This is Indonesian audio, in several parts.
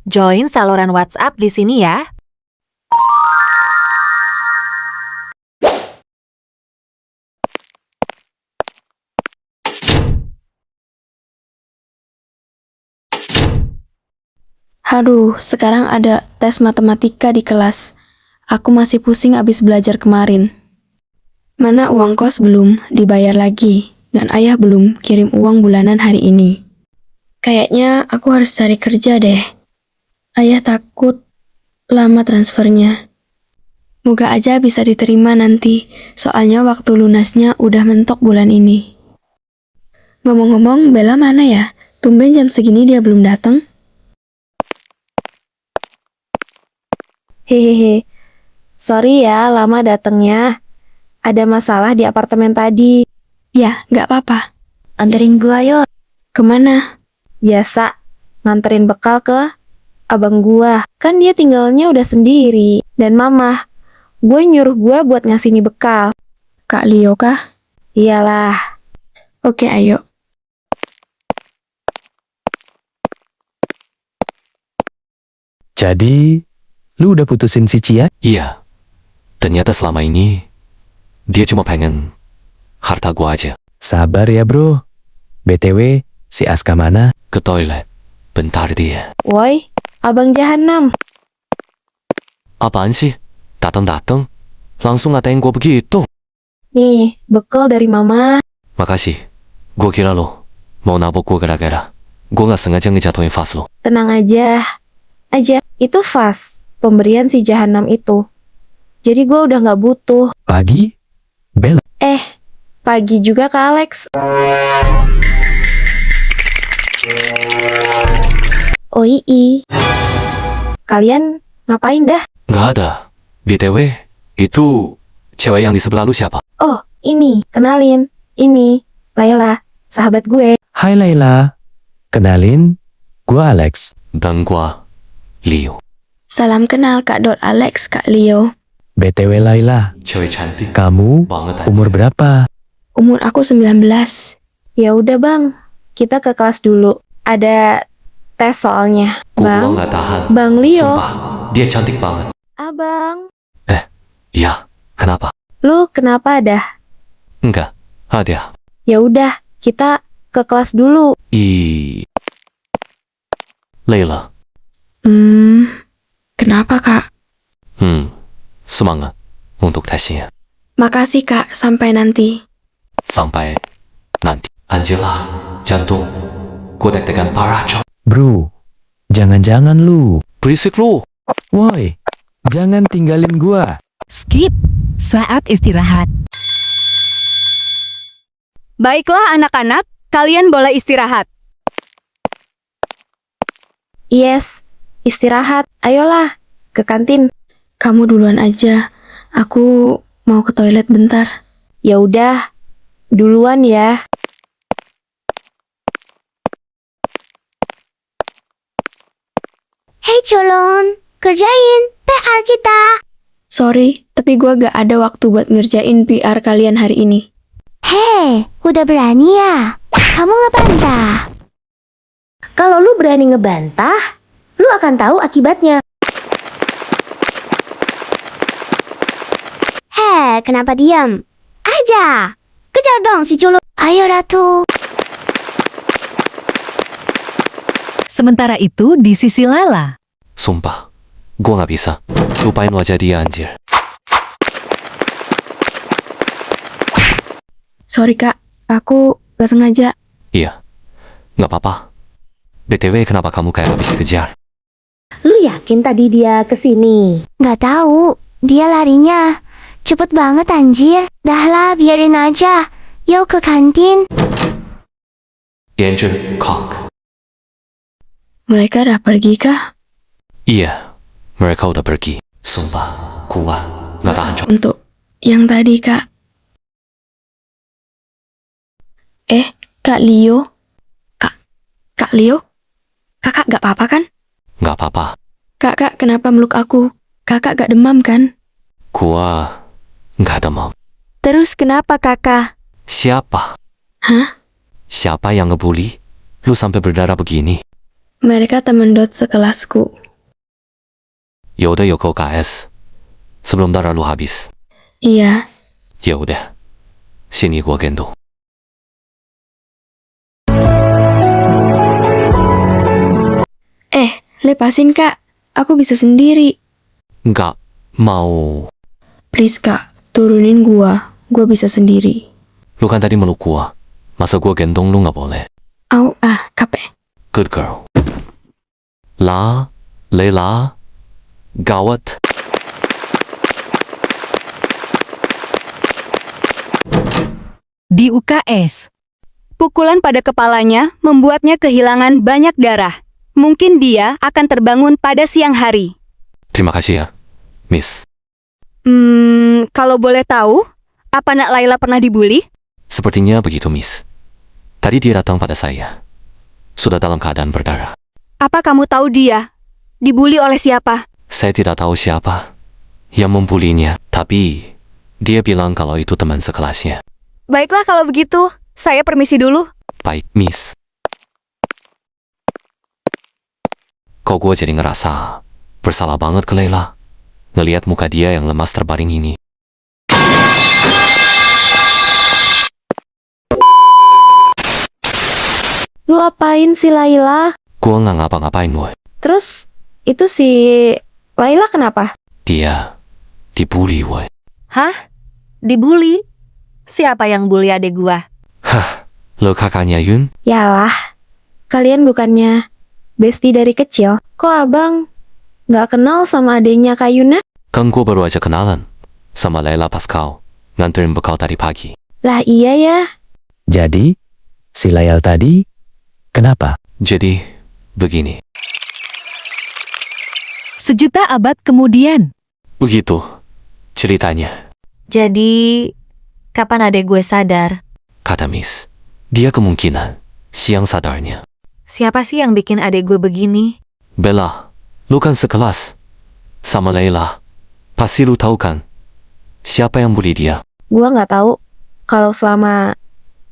Join saluran WhatsApp di sini ya. Aduh, sekarang ada tes matematika di kelas. Aku masih pusing abis belajar kemarin. Mana uang kos belum dibayar lagi, dan ayah belum kirim uang bulanan hari ini. Kayaknya aku harus cari kerja deh. Ayah takut lama transfernya. Moga aja bisa diterima nanti, soalnya waktu lunasnya udah mentok bulan ini. Ngomong-ngomong, Bella mana ya? Tumben jam segini dia belum datang. Hehehe, sorry ya lama datangnya. Ada masalah di apartemen tadi. Ya, nggak apa-apa. Anterin gua yuk. Kemana? Biasa, nganterin bekal ke abang gua. Kan dia tinggalnya udah sendiri. Dan mama, gue nyuruh gua buat ngasih nih bekal. Kak Leo kah? Iyalah. Oke, ayo. Jadi, lu udah putusin si Cia? Iya, ternyata selama ini dia cuma pengen harta gua aja. Sabar ya bro. BTW, si Aska mana? Ke toilet, bentar dia. Woi, abang jahanam. Apaan sih? Datang-datang, langsung ngatain gua begitu. Nih, bekal dari mama. Makasih, gua kira lo mau nabok gua gara-gara gua nggak sengaja ngejatuhin vas lo. Tenang aja. Itu vas pemberian si jahanam itu. Jadi gua udah nggak butuh. Pagi? Bella? Pagi juga ke Alex. Oh ii. Kalian ngapain dah? Nggak ada. BTW, itu cewek yang di sebelah lu siapa? Oh, ini, kenalin. Ini, Laila, sahabat gue. Hai Laila. Kenalin, gua Alex. Dan gua, Leo. Salam kenal Kak Dot Alex, Kak Leo. BTW Laila, Cewek cantik kamu banget aja. umur berapa? Umur aku 19. Ya udah bang, kita ke kelas dulu. Ada tes soalnya. Gua nggak tahan. Bang Leo. Sumpah, dia cantik banget. Abang, Iya, kenapa? lu kenapa dah? Enggak, ada. Ya udah, kita ke kelas dulu. Leila. Kenapa Kak? Semangat untuk tesnya. Makasih Kak, sampai nanti. Sampai nanti. Angela, jantung. Gue deg-degan parah, cok. Bro, jangan-jangan lu. Berisik lu. Woi, jangan tinggalin gua. Skip. Saat istirahat. Baiklah anak-anak, kalian boleh istirahat. Yes, istirahat. Ayolah, ke kantin. Kamu duluan aja. Aku mau ke toilet bentar. Ya udah, duluan ya. Hei culun, kerjain PR kita. Sorry, tapi gua gak ada waktu buat ngerjain PR kalian hari ini. Hei, udah berani ya? Kamu ngebantah. Kalau lu berani ngebantah, lu akan tahu akibatnya. Hei, kenapa diam? Aja. Kejar dong si culun. Ayo Ratu. Sementara itu di sisi Lala. Sumpah, gue nggak bisa. Lupain wajah dia, anjir. Sorry Kak, aku gak sengaja. Iya, nggak apa-apa. BTW, kenapa kamu kayak habis dikejar? Lu yakin tadi dia kesini? Gak tahu, dia larinya cepet banget anjir. Dah lah, biarin aja. Yuk ke kantin. Angel Cock. Mereka udah pergi kah? Iya, mereka udah pergi. Sumpah, gua nggak tahan, cok. Untuk yang tadi Kak. Kak Leo? Kak Leo? Kakak gak apa-apa kan? Nggak apa-apa. Kakak kenapa meluk aku? Kakak gak demam kan? Gua nggak demam. Terus kenapa kakak? Siapa? Hah? Siapa yang ngebully? Lu sampai berdarah begini? Mereka teman dot sekelasku.有的有个 UKS sebelum darah lu habis. Iya, Ya udah, sini gua gendong. lepasin kak. Aku bisa sendiri. Nggak mau. Please kak, turunin gua. Gua bisa sendiri. Lu kan tadi meluk gua. Masa gua gendong lu nggak boleh? Au, capek. Good girl. Layla, gawat. Di UKS. Pukulan pada kepalanya membuatnya kehilangan banyak darah. Mungkin dia akan terbangun pada siang hari. Terima kasih ya, Miss. Kalau boleh tahu, apa Nak Laila pernah dibully? Sepertinya begitu, Miss. Tadi dia datang pada saya. Sudah dalam keadaan berdarah. Apa kamu tahu dia dibully oleh siapa? Saya tidak tahu siapa yang membulinya, tapi dia bilang kalau itu teman sekelasnya. Baiklah kalau begitu, saya permisi dulu. Baik, Miss. Kok gue jadi ngerasa bersalah banget ke Layla. Ngelihat muka dia yang lemas terbaring ini. Lu apain sih Laila? Gue nggak ngapa-ngapain, woy. Terus, itu si Laila kenapa? Dia dibully, woy. Hah? Dibully? Siapa yang bully adek gua? Lo kakaknya Yun? Yalah, kalian bukannya bestie dari kecil? Kok abang nggak kenal sama adenya Kak Yuna? Kan gue baru aja kenalan sama Layla pas kau nganterin bekal tadi pagi. Lah iya ya. Jadi, si Layal tadi, kenapa? Jadi, begini. Sejuta abad kemudian. Begitu ceritanya, Jadi, kapan adek gue sadar? kata Miss. Dia kemungkinan siang sadarnya. Siapa sih yang bikin adek gue begini? Bella, lu kan sekelas sama Layla. Pasti lu tahu kan siapa yang bully dia? Gua nggak tahu kalau selama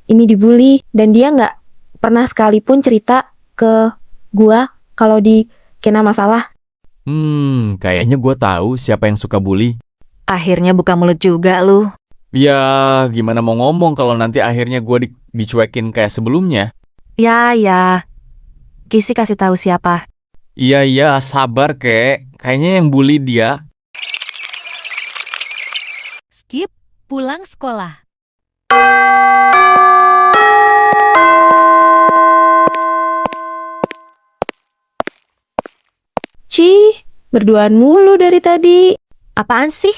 ini dibully dan dia nggak pernah sekalipun cerita ke gua kalau kena masalah. Kayaknya gue tahu siapa yang suka bully. Akhirnya buka mulut juga lu. Ya, gimana mau ngomong kalau nanti akhirnya gue dicuekin kayak sebelumnya. Ya. Kisi kasih tahu siapa. Iya, sabar kek. Kayaknya yang bully dia. Skip pulang sekolah. Berduaan mulu dari tadi. Apaan sih?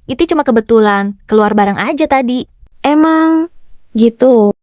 Itu cuma kebetulan. Keluar bareng aja tadi. Emang gitu.